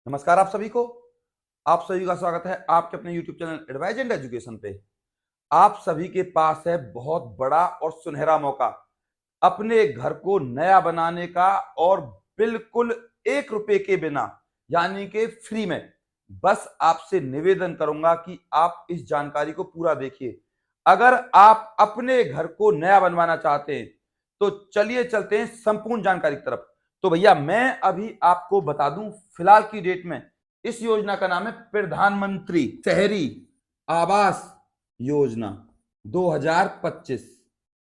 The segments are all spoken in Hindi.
नमस्कार आप सभी का स्वागत है आपके अपने YouTube channel advise and education पे। आप सभी के पास है बहुत बड़ा और सुनहरा मौका अपने घर को नया बनाने का और बिल्कुल 1 रुपए के बिना यानी कि फ्री में। बस आपसे निवेदन करूंगा कि आप इस जानकारी को पूरा देखिए। अगर आप अपने घर को नया बनवाना चाहते हैं तो चलिए चलते हैं संपूर्ण जानकारी की तरफ। तो भैया मैं अभी आपको बता दूं, फिलहाल की डेट में इस योजना का नाम है प्रधानमंत्री शहरी आवास योजना 2025।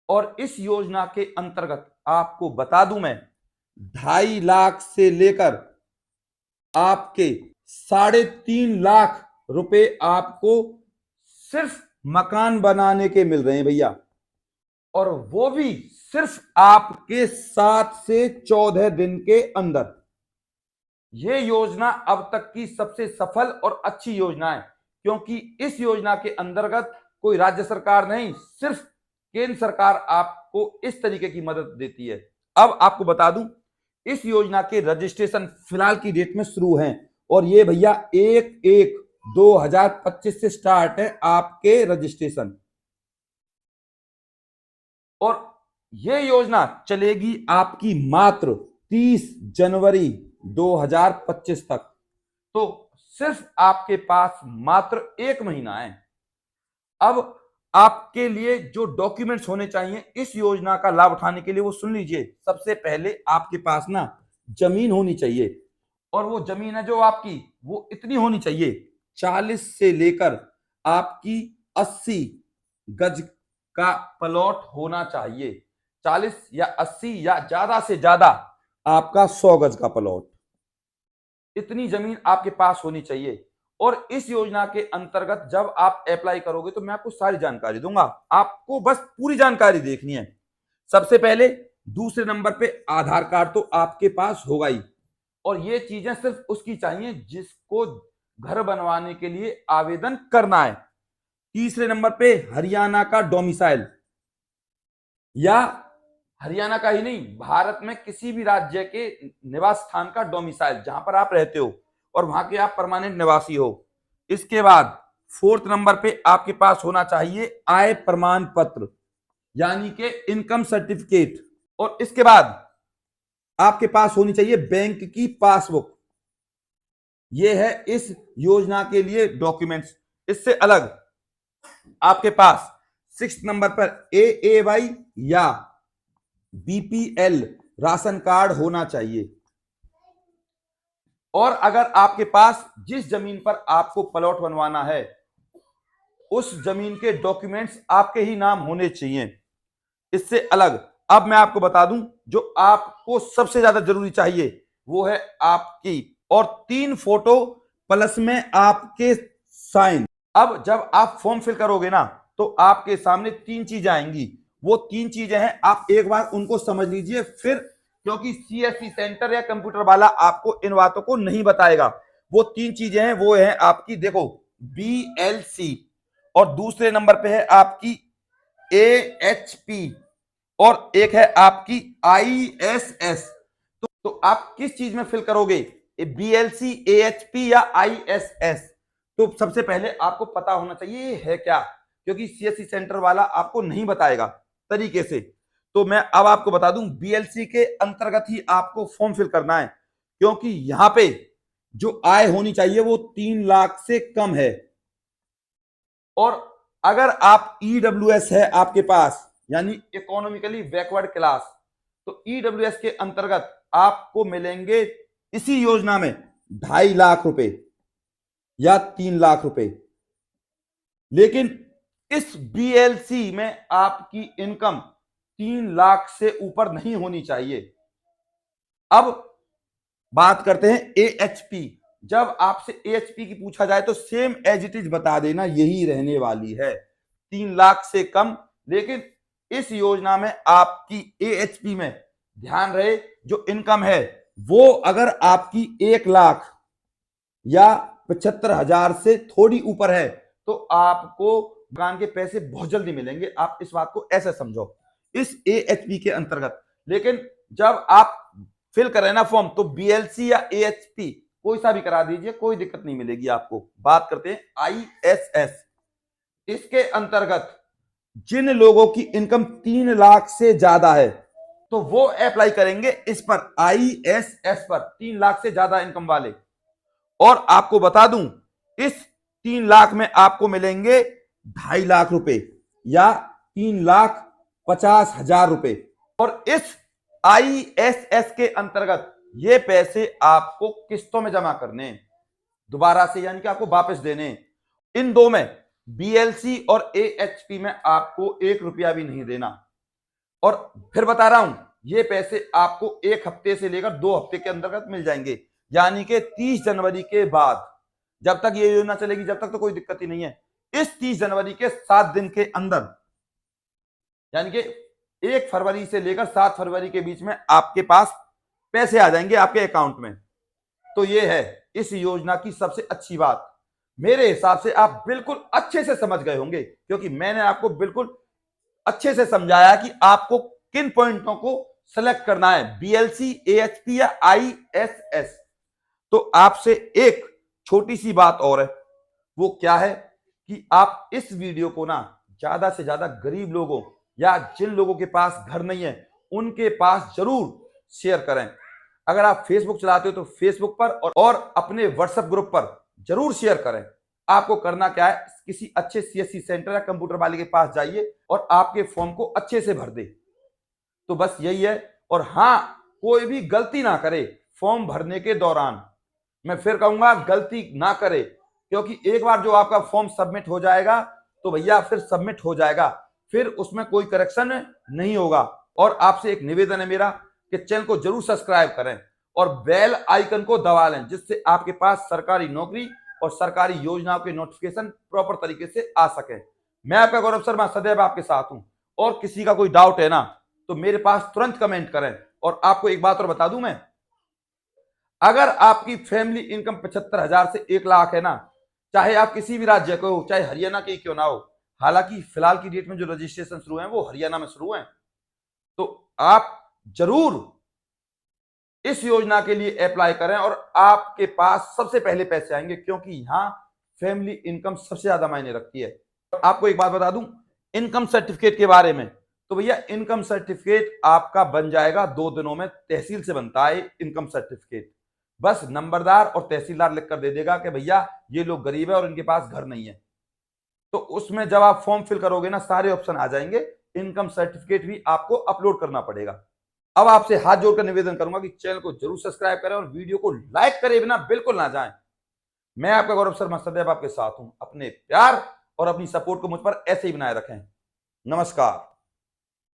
और इस योजना के अंतर्गत आपको बता दूं मैं 2.5 लाख से लेकर आपके 3.5 लाख रुपए आपको सिर्फ मकान बनाने के मिल रहे हैं भैया, और वो भी सिर्फ आपके 7 से 14 दिन के अंदर। ये योजना अब तक की सबसे सफल और अच्छी योजना है, क्योंकि इस योजना के अंतर्गत कोई राज्य सरकार नहीं, सिर्फ केंद्र सरकार आपको इस तरीके की मदद देती है। अब आपको बता दूं, इस योजना के रजिस्ट्रेशन फिलहाल की डेट में शुरू हैं, और ये भैया 1/1/2025 से स्टार्ट है आपके रजिस्ट्रेशन। और ये योजना चलेगी आपकी मात्र 30 जनवरी 2025 तक। तो सिर्फ आपके पास मात्र 1 महीना है। अब आपके लिए जो डॉक्यूमेंट्स होने चाहिए इस योजना का लाभ उठाने के लिए वो सुन लीजिए। सबसे पहले आपके पास ना जमीन होनी चाहिए, और वो जमीन है जो आपकी वो इतनी होनी चाहिए 40 से लेकर आपकी 80 गज का प्लॉट होना चाहिए। 40 या 80 या ज्यादा से ज्यादा आपका 100 गज का प्लॉट, इतनी जमीन आपके पास होनी चाहिए। और इस योजना के अंतर्गत जब आप अप्लाई करोगे तो मैं आपको सारी जानकारी दूंगा, आपको बस पूरी जानकारी देखनी है। सबसे पहले दूसरे नंबर पे आधार कार्ड तो आपके पास होगा ही, और ये चीजें सिर्फ उसकी चाहिए जिसको घर बनवाने के लिए आवेदन करना है। तीसरे नंबर पे हरियाणा का डोमिसाइल, या हरियाणा का ही नहीं, भारत में किसी भी राज्य के निवास स्थान का डोमिसाइल जहां पर आप रहते हो और वहां के आप परमानेंट निवासी हो। इसके बाद फोर्थ नंबर पे आपके पास होना चाहिए आय प्रमाण पत्र यानी कि इनकम सर्टिफिकेट। और इसके बाद आपके पास होनी चाहिए बैंक की पासबुक। ये है इस योजना के लिए डॉक्यूमेंट्स। इससे अलग आपके पास 6 नंबर पर AAY या BPL राशन कार्ड होना चाहिए। और अगर आपके पास जिस जमीन पर आपको प्लॉट बनवाना है उस जमीन के डॉक्यूमेंट्स आपके ही नाम होने चाहिए। इससे अलग अब मैं आपको बता दूं, जो आपको सबसे ज्यादा जरूरी चाहिए वो है आपकी और 3 फोटो प्लस में आपके साइन। अब जब आप फॉर्म फिल करोगे ना तो आपके सामने 3 चीजें आएंगी। वो 3 चीजें हैं, आप एक बार उनको समझ लीजिए फिर, क्योंकि CSC सेंटर या कंप्यूटर वाला आपको इन बातों को नहीं बताएगा। वो 3 चीजें हैं, वो है आपकी देखो BLC, और दूसरे नंबर पे है आपकी AHP, और एक है आपकी ISS। तो आप किस चीज में फिल करोगे, BLC, AHP या ISS? तो सबसे पहले आपको पता होना चाहिए ये है क्या, क्योंकि CSC सेंटर वाला आपको नहीं बताएगा तरीके से। तो मैं अब आपको बता दूं, BLC के अंतर्गत ही आपको फॉर्म फिल करना है, क्योंकि यहां पे जो आय होनी चाहिए वो 3 लाख से कम है। और अगर आप EWS है आपके पास यानी इकोनॉमिकली बैकवर्ड क्लास, तो EWS के अंतर्गत आपको मिलेंगे इसी योजना में 2.5 लाख रुपए या 3 लाख रुपए। लेकिन इस BLC में आपकी इनकम 3 लाख से ऊपर नहीं होनी चाहिए। अब बात करते हैं AHP। जब आपसे AHP की पूछा जाए तो सेम एज इट इज बता देना, यही रहने वाली है 3 लाख से कम। लेकिन इस योजना में आपकी AHP में ध्यान रहे जो इनकम है वो अगर आपकी 1 लाख या 75,000 से थोड़ी ऊपर है तो आपको मकान के पैसे बहुत जल्दी मिलेंगे। आप इस बात को ऐसे समझो इस AHP के अंतर्गत। लेकिन जब आप फिल कर रहे हैं ना फॉर्म, तो BLC या AHP कोई सा भी करा दीजिए, कोई दिक्कत नहीं मिलेगी आपको। बात करते हैं ISS। इसके अंतर्गत जिन लोगों की इनकम 3 लाख से ज्यादा है तो वो अप्लाई करेंगे इस पर, ISS पर, 3 लाख से ज्यादा इनकम वाले। और आपको बता दूं, इस 3 लाख में आपको मिलेंगे 2.5 लाख रुपए या 3,50,000 रुपए। और इस ISS के अंतर्गत ये पैसे आपको किस्तों में जमा करने, दोबारा से, यानी कि आपको वापस देने। इन दो में, BLC और AHP में आपको 1 रुपया भी नहीं देना। और फिर बता रहा हूं, ये पैसे आपको 1 हफ्ते से लेकर 2 हफ्ते के अंतर्गत मिल जाएंगे, यानी कि 30 जनवरी के बाद। जब तक ये योजना चलेगी जब तक तो कोई दिक्कत ही नहीं है। इस 30 जनवरी के 7 दिन के अंदर, यानी कि 1 फरवरी से लेकर 7 फरवरी के बीच में आपके पास पैसे आ जाएंगे आपके अकाउंट में। तो ये है इस योजना की सबसे अच्छी बात। मेरे हिसाब से आप बिल्कुल अच्छे से समझ गए होंगे, क्योंकि मैंने आपको बिल्कुल अच्छे से समझाया कि आपको किन पॉइंटों को सेलेक्ट करना है, BLC, AHP या ISS। तो आपसे एक छोटी सी बात और है, वो क्या है कि आप इस वीडियो को ना ज्यादा से ज्यादा गरीब लोगों या जिन लोगों के पास घर नहीं है उनके पास जरूर शेयर करें। अगर आप फेसबुक चलाते हो तो फेसबुक पर और अपने व्हाट्सएप ग्रुप पर जरूर शेयर करें। आपको करना क्या है, किसी अच्छे CSC सेंटर या कंप्यूटर वाले के पास जाइए और आपके फॉर्म को अच्छे से भर दे। तो बस यही है। और हां, कोई भी गलती ना करे फॉर्म भरने के दौरान। मैं फिर कहूंगा, गलती ना करे, क्योंकि एक बार जो आपका फॉर्म सबमिट हो जाएगा तो भैया फिर सबमिट हो जाएगा, फिर उसमें कोई करेक्शन नहीं होगा। और आपसे एक निवेदन है मेरा कि चैनल को जरूर सब्सक्राइब करें और बेल आइकन को दबा लें, जिससे आपके पास सरकारी नौकरी और सरकारी योजनाओं के नोटिफिकेशन प्रॉपर तरीके से आ सके। मैं आपका गौरव शर्मा सदैव आपके साथ हूं, और किसी का कोई डाउट है ना तो मेरे पास तुरंत कमेंट करें। और आपको एक बात और बता दूं मैं, अगर आपकी फैमिली इनकम 75,000 से 1 लाख है ना, चाहे आप किसी भी राज्य के हो, चाहे हरियाणा के क्यों ना हो, हालांकि फिलहाल की डेट में जो रजिस्ट्रेशन शुरू है वो हरियाणा में शुरू है, तो आप जरूर इस योजना के लिए अप्लाई करें और आपके पास सबसे पहले पैसे आएंगे, क्योंकि यहां फैमिली इनकम सबसे ज्यादा मायने रखती है। आपको एक बात बता दूं इनकम सर्टिफिकेट के बारे में, तो भैया इनकम सर्टिफिकेट आपका बन जाएगा 2 दिनों में। तहसील से बनता है इनकम सर्टिफिकेट, बस नंबरदार और तहसीलदार लिख कर दे देगा कि भैया ये लोग गरीब है और इनके पास घर नहीं है। तो उसमें जब आप फॉर्म फिल करोगे ना, सारे ऑप्शन आ जाएंगे, इनकम सर्टिफिकेट भी आपको अपलोड करना पड़ेगा। अब आपसे हाथ जोड़कर निवेदन करूंगा कि चैनल को जरूर सब्सक्राइब करें और वीडियो को लाइक करे बिना बिल्कुल ना जाएं। मैं आपका गौरव शर्मा सदैव आपके साथ हूं। अपने प्यार और अपनी सपोर्ट को मुझ पर ऐसे ही बनाए रखें। नमस्कार।